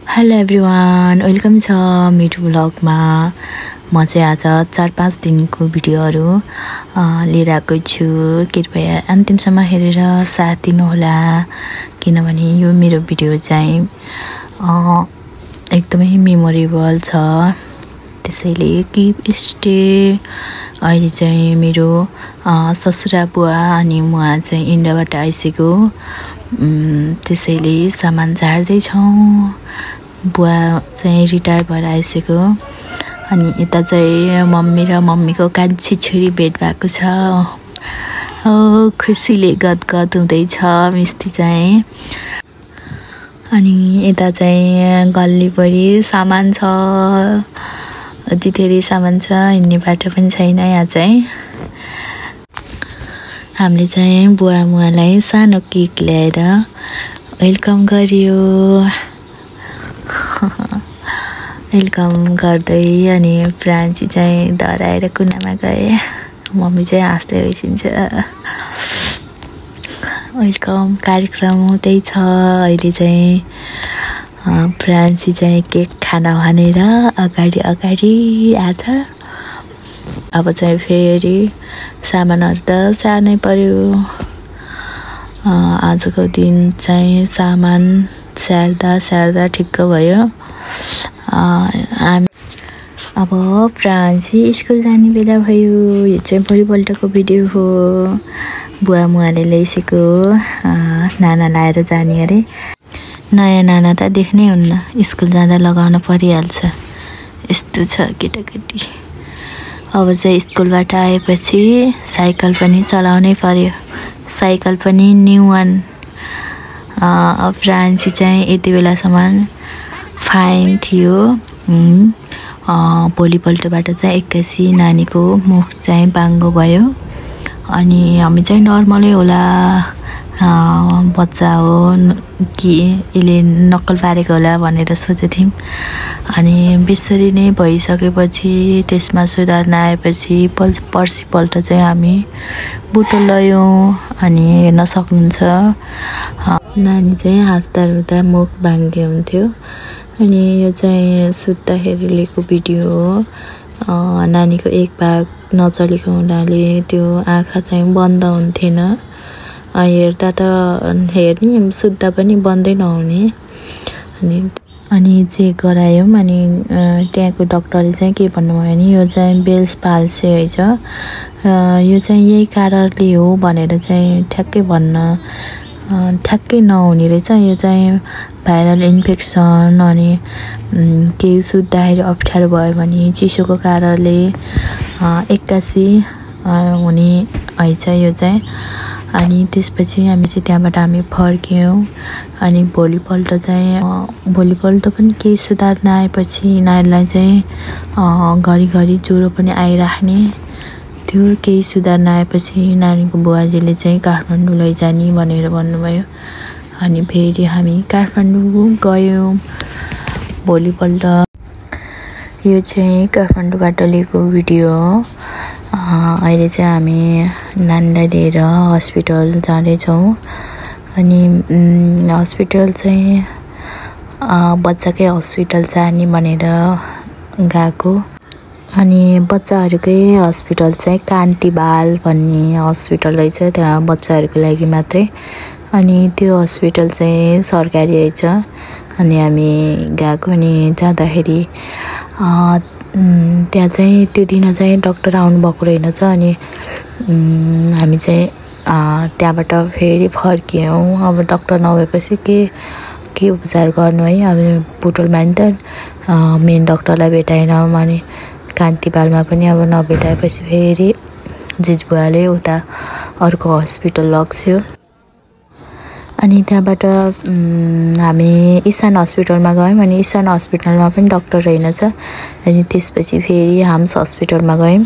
Hello everyone, welcome छ मेरो ब्लगमा। म चाहिँ आज 4-5 दिनको भिडियोहरू लिएर आएको छु। कृपया अन्तिमसम्म हेरेर साथ दिनुहोला, किनभने यो मेरो भिडियो चाहिँ एकदमै मेमोरेबल छ। त्यसैले कीप स्टे। अहिले चाहिँ मेरो ससुरा बुवा अनि म चाहिँ इन्डियाबाट आइसक्यो। त्यसैले सामान झार्दैछौँ। बुवा चाहिँ रिटायर भएर आइसक्यो अनि यता चाहिँ मम्मी र मम्मीको कान्छी छोरी भेट भएको छ। खुसीले गदगद हुँदैछ मिस्टी चाहिँ। अनि यता चाहिँ गल्लीभरि सामान छ, अति धेरै सामान छ, हिँड्ने बाटो पनि छैन। यहाँ चाहिँ हामीले चाहिँ बुवा मुवालाई सानो केक ल्याएर वेलकम गरियो। वेलकम गर्दै अनि प्रान्ची चाहिँ डराएर कुनामा गए। मम्मी चाहिँ हाँस्दै होइसिन्छ। वेलकम कार्यक्रम हुँदैछ। अहिले चाहिँ प्रान्ची चाहिँ केक खाना भनेर अगाडि आज। अब चाहिँ फेरि सामानहरू त सार्नै पर्यो। आजको दिन चाहिँ सामान स्याहार्दा ठिक्क भयो। अब प्रान्ची स्कुल जाने बेला भयो। यो चाहिँ भोलिपल्टको भिडियो हो। बुवा मुवाले ल्याइसक्यो, नाना लाएर जाने अरे। नयाँ नाना त देख्नै हुन्न, स्कुल जाँदा लगाउन परिहाल्छ। यस्तो छ केटाकेटी। अब चाहिँ स्कुलबाट आएपछि साइकल पनि चलाउनै पर्यो। साइकल पनि न्यू वान। प्रान्ची चाहिँ यति बेलासम्म फाइन थियो। भोलिपल्टबाट चाहिँ एक्कासी नानीको मुख चाहिँ बाङ्गो भयो। अनि हामी चाहिँ नर्मलै होला, बच्चा हो कि यसले नक्कल पारेको होला भनेर सोचेको थियौँ। अनि बिस्तारै नै भइसकेपछि त्यसमा सुधार नआएपछि पर्सिपल्ट चाहिँ हामी बुटो ल्यायौँ। अनि हेर्न सक्नुहुन्छ नानी चाहिँ हाँस्दा रुँदा मुख बाङ्गे हुन्थ्यो। अनि यो चाहिँ सुत्दाखेरि लिएको भिडियो हो। नानीको एक भाग नचलेको हुनाले त्यो आँखा चाहिँ बन्द हुन्थेन। हेर्दा त हेर्ने, सुत्दा पनि बन्दै नहुने। अनि चेक गरायौँ। अनि त्यहाँको डक्टरले चाहिँ के भन्नुभयो भने यो चाहिँ बेल्स पाल्से रहेछ। यो चाहिँ यही कारणले हो भनेर चाहिँ ठ्याक्कै नहुने रहेछ। यो चाहिँ भाइरल इन्फेक्सन। अनि केही सुत्दाखेरि अप्ठ्यारो भयो भने चिसोको कारणले एक्कासी हुने रहेछ यो चाहिँ। अनि त्यसपछि हामी चाहिँ त्यहाँबाट फर्क्यौँ। अनि भोलिपल्ट पनि केही सुधार नआएपछि नानीलाई चाहिँ घरिघरि ज्वरो पनि आइराख्ने थियो। केही सुधार नआएपछि नानीको बुवाजीले चाहिँ काठमाडौँ लैजाने भनेर भन्नुभयो। अनि फेरि हामी काठमाडौँ गयौँ भोलिपल्ट। यो चाहिँ काठमाडौँबाट लिएको भिडियो हो। अहिले चाहिँ हामी नानीलाई लिएर हस्पिटल जाँदैछौँ। अनि हस्पिटल चाहिँ बच्चाकै हस्पिटल जाने भनेर गएको। अनि बच्चाहरूकै हस्पिटल चाहिँ कान्ति बाल भन्ने हस्पिटल रहेछ, त्यहाँ बच्चाहरूको लागि मात्रै। अनि त्यो हस्पिटल चाहिँ सरकारी रहेछ। अनि हामी गएको। अनि जाँदाखेरि त्यहाँ चाहिँ त्यो दिन चाहिँ डक्टर आउनुभएको रहेनछ। अनि हामी चाहिँ त्यहाँबाट फेरि फर्क्यौँ। अब डक्टर नभएपछि के उपचार गर्नु है। अब बुटोलमा नि त मेन डक्टरलाई भेटाएनौँ। अनि कान्तिबालमा पनि अब नभेटाएपछि फेरि जिजबुवाले उता अर्को हस्पिटल लग्यो। अनि त्यहाँबाट हामी इसान हस्पिटलमा गयौँ। अनि इसान हस्पिटलमा पनि डक्टर रहेनछ। अनि त्यसपछि फेरि हाम्स हस्पिटलमा गयौँ।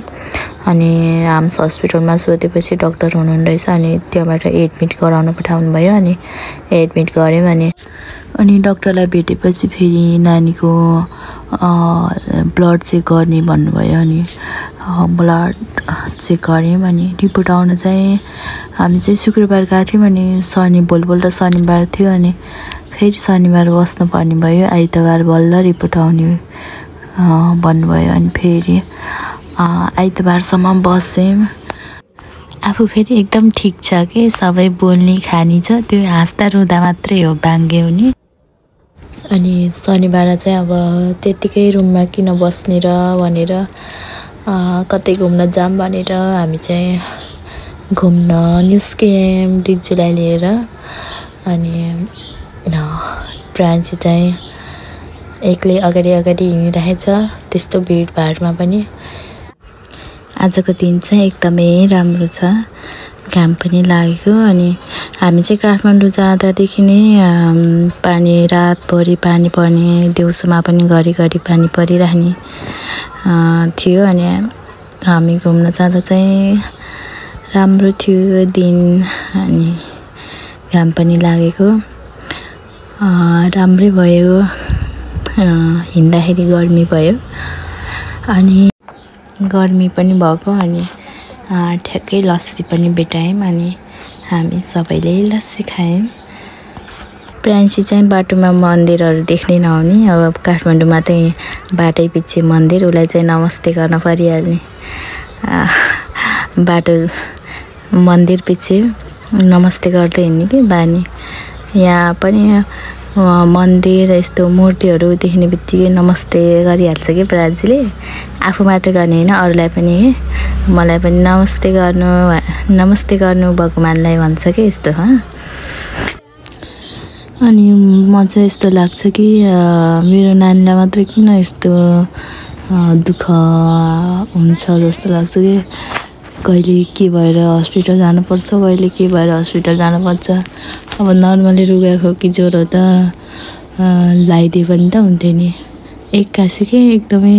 अनि हाम्स हस्पिटलमा सोधेपछि डक्टर हुनुहुन्न रहेछ। अनि त्यहाँबाट एडमिट गराउन पठाउनु भयो। अनि एडमिट गऱ्यौँ। अनि डक्टरलाई भेटेपछि फेरि नानीको ब्लड चेक गर्ने भन्नुभयो। अनि ब्लड चेक गऱ्यौँ। अनि रिपोर्ट आउन चाहिँ हामी चाहिँ शुक्रबार गएको थियौँ। अनि भोलिपल्ट शनिबार थियो। अनि फेरि शनिबार बस्नुपर्ने भयो, आइतबार बल्ल रिपोर्ट आउने भन्नुभयो। अनि फेरि आइतबारसम्म बसेँ। आफू फेरि एकदम ठिक छ कि सबै बोल्ने खानी छ, त्यो हाँस्दा रुँदा मात्रै हो बाङ्गे हुने। अनि शनिबार चाहिँ अब त्यतिकै रुममा किन बस्ने र भनेर कतै घुम्न जाऊँ भनेर हामी चाहिँ घुम्न निस्क्यौँ डिजुलाई लिएर। अनि प्रान्सी चाहिँ एक्लै अगाडि हिँडिरहेछ त्यस्तो भिडभाडमा पनि। आजको दिन चाहिँ एकदमै राम्रो छ, घाम पनि लागेको। अनि हामी चाहिँ काठमाडौँ जाँदादेखि नै पानी रातभरि पानी पर्ने, दिउँसोमा पनि घरिघरि पानी परिरहने थियो। अनि हामी घुम्न जाँदा चाहिँ राम्रो थियो दिन। अनि घाम पनि लागेको, राम्रै भयो। हिँड्दाखेरि गर्मी भयो, अनि गर्मी पनि भएको। अनि ठ्याक्कै लस्सी पनि भेटायौँ। अनि हामी सबैले लस्सी खायौँ। प्रान्सी चाहिँ बाटोमा मन्दिरहरू देख्नै नहुने, अब काठमाडौँमा चाहिँ बाटै पछि मन्दिर, उसलाई चाहिँ नमस्ते गर्न परिहाल्ने। बाटो मन्दिर पछि नमस्ते गर्दै हिँड्ने कि बानी। यहाँ पनि मन्दिर यस्तो मूर्तिहरू देख्ने बित्तिकै नमस्ते गरिहाल्छ कि प्रान्सीले। आफू मात्र गर्ने होइन, अरूलाई पनि। मलाई पनि नमस्ते गर्नु भगवान्लाई भन्छ कि यस्तो। अनि म चाहिँ यस्तो लाग्छ कि मेरो नानीलाई मात्रै किन यस्तो दुःख हुन्छ जस्तो लाग्छ कि कहिले के भएर हस्पिटल जानुपर्छ, कहिले के भएर हस्पिटल जानुपर्छ। अब नर्मली रुगाखोकी ज्वरो त लगाइदिए पनि त हुन्थ्यो नि। एक्कासीकै एकदमै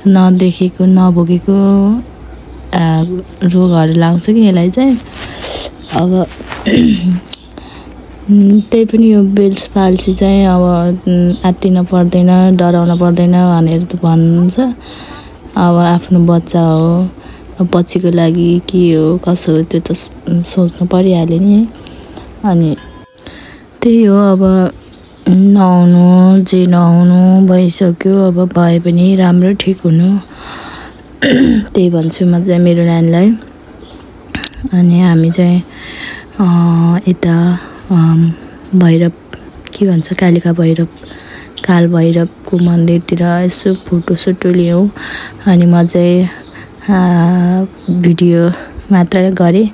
नदेखेको नभोगेको रोगहरू लाग्छ कि यसलाई चाहिँ। अब त्यही पनि यो बेल्स पाल्सी चाहिँ अब आत्तिन पर्दैन, डराउन पर्दैन भनेर त भन्छ। अब आफ्नो बच्चा हो, पछिको लागि के हो कसो हो त्यो त सोच्नु परिहाल्यो नि। अनि त्यही हो, अब नहुनु जे नहुनु भइसक्यो, अब भए पनि राम्रो ठिक हुनु, त्यही भन्छु म चाहिँ मेरो नानीलाई। अनि हामी चाहिँ यता भैरव के भन्छ कालिका भैरव, काल भैरवको मन्दिरतिर यसो फोटोसोटो लियौँ। अनि म चाहिँ भिडियो मात्र गरेँ,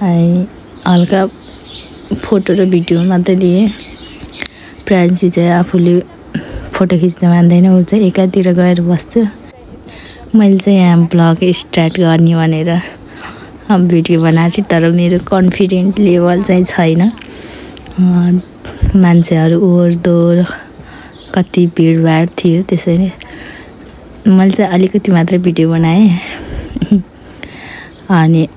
अनि हल्का फोटो र भिडियो मात्रै लिएँ। प्रान्सी चाहिँ आफूले फोटो खिच्न मान्दैन, ऊ चाहिँ एकातिर गएर बस्छ। मैले चाहिँ यहाँ ब्लग स्टार्ट गर्ने भनेर भिडियो बनाएको थिएँ, तर मेरो कन्फिडेन्ट लेभल चाहिँ छैन। मान्छेहरू ओहोरदोहोर कति भिडभाड थियो, त्यसैले मैले चाहिँ अलिकति मात्रै भिडियो बनाएँ। अनि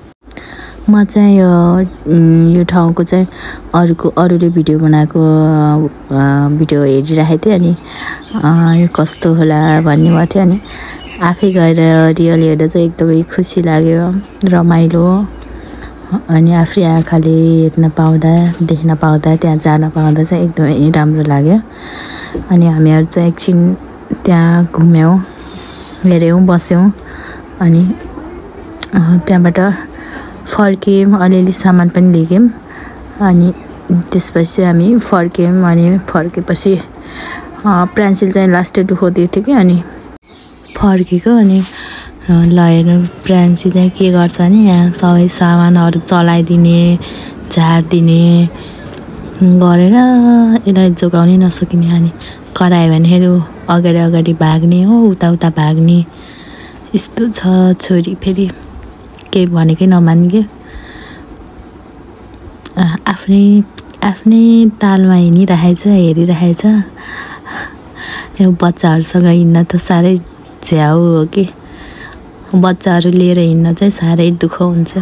म चाहिँ यो ठाउँको चाहिँ अरूले भिडियो बनाएको भिडियो हेरिरहेको थिएँ। अनि यो कस्तो होला भन्ने भएको थियो। अनि आफै गएर रियल हेर्दा चाहिँ एकदमै खुसी लाग्यो, रमाइलो। अनि आफै आँखाले हेर्न पाउँदा, देख्न पाउँदा, त्यहाँ जान पाउँदा चाहिँ एकदमै राम्रो लाग्यो। अनि हामीहरू चाहिँ एकछिन त्यहाँ घुम्यौँ, हेऱ्यौँ, बस्यौँ। अनि त्यहाँबाट फर्क्यौँ, अलिअलि सामान पनि लिगौँ। अनि त्यसपछि हामी फर्क्यौँ। अनि फर्केपछि प्रान्सिल चाहिँ लास्टै दुखाउँदै थियो कि, अनि फर्केको। अनि लगेर प्रान्सी चाहिँ के गर्छ नि, यहाँ सबै सामानहरू चलाइदिने, झारिदिने गरेर यसलाई जोगाउनै नसकिने। अनि करायो भने फेरि अगाडि भाग्ने हो, उता भाग्ने। यस्तो छ छोरी, फेरि केही भनेकै नमान्ने के। आफ्नै तालमा हिँडिरहेछ, हेरिरहेछ। यो बच्चाहरूसँग हिँड्न त साह्रै झ्याउ हो कि, बच्चाहरू लिएर हिँड्न चाहिँ साह्रै दुःख हुन्छ।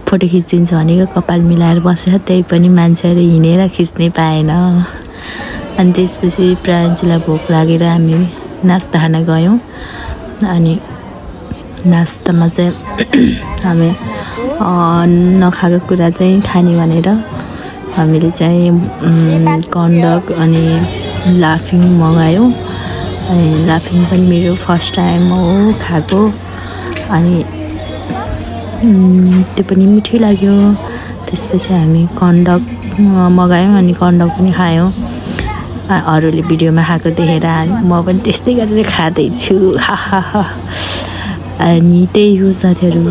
फोटो खिचिदिन्छु भनेको कपाल मिलाएर बसेर, त्यही पनि मान्छेहरू हिँडेर खिच्नै पाएन। अनि त्यसपछि प्रान्सीलाई भोक लागेर हामी नास्ता खान गयौँ। अनि नास्तामा चाहिँ हामी नखाएको कुरा चाहिँ खाने भनेर हामीले चाहिँ कन्डक अनि लाफिङ मगायौँ। अनि लाफिङ पनि मेरो फर्स्ट टाइम हो खाएको। अनि त्यो पनि मिठो लाग्यो। त्यसपछि हामी कन्डक मगायौँ अनि कन्डक पनि खायौँ। अरूले भिडियोमा खाएको देखेर म पनि त्यस्तै गरेर खाँदैछु। अनि त्यही हो साथीहरू,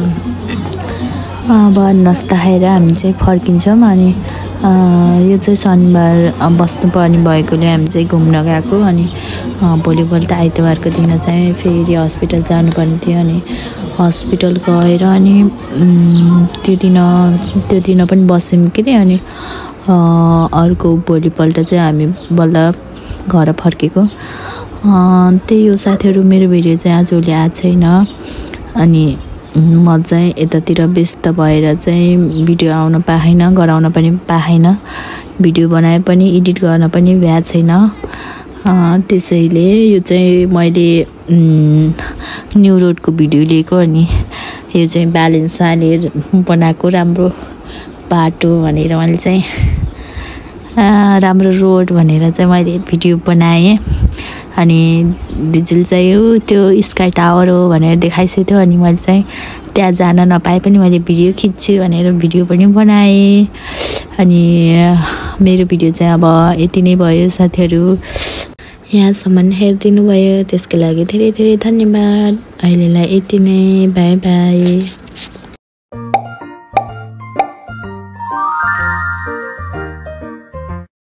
अब नास्ता खाएर हामी चाहिँ फर्किन्छौँ। अनि यो चाहिँ शनिबार बस्नुपर्ने भएकोले हामी चाहिँ घुम्न गएको। अनि भोलिपल्ट आइतबारको दिन चाहिँ फेरि हस्पिटल जानुपर्ने थियो। अनि हस्पिटल गएर अनि त्यो दिन पनि बस्यौँ के अरे। अनि अर्को भोलिपल्ट चाहिँ हामी बल्ल घर फर्केको। त्यही हो साथीहरू, मेरो भिडियो चाहिँ आजभोलि आएको छैन। अनि म चाहिँ यतातिर व्यस्त भएर चाहिँ भिडियो आउन पाएन, गराउन पनि पाएन। भिडियो बनाए पनि एडिट गर्न पनि भ्याएको छैन। त्यसैले यो चाहिँ मैले न्यू रोडको भिडियो लिएको। अनि यो चाहिँ ब्यालेन्स हालेर बनाएको राम्रो बाटो भनेर मैले चाहिँ राम्रो रोड भनेर चाहिँ मैले भिडियो बनाएँ। अनि डिजिल चाहिँ त्यो स्काई टावर हो भनेर देखाइसकेको थियो। अनि मैले चाहिँ त्यहाँ जान नपाए पनि मैले भिडियो खिच्छु भनेर भिडियो पनि बनाएँ। अनि मेरो भिडियो चाहिँ अब यति नै भयो साथीहरू। यहाँसम्म हेरिदिनु भयो त्यसको लागि धेरै धेरै धन्यवाद। अहिलेलाई यति नै, बाई बाई।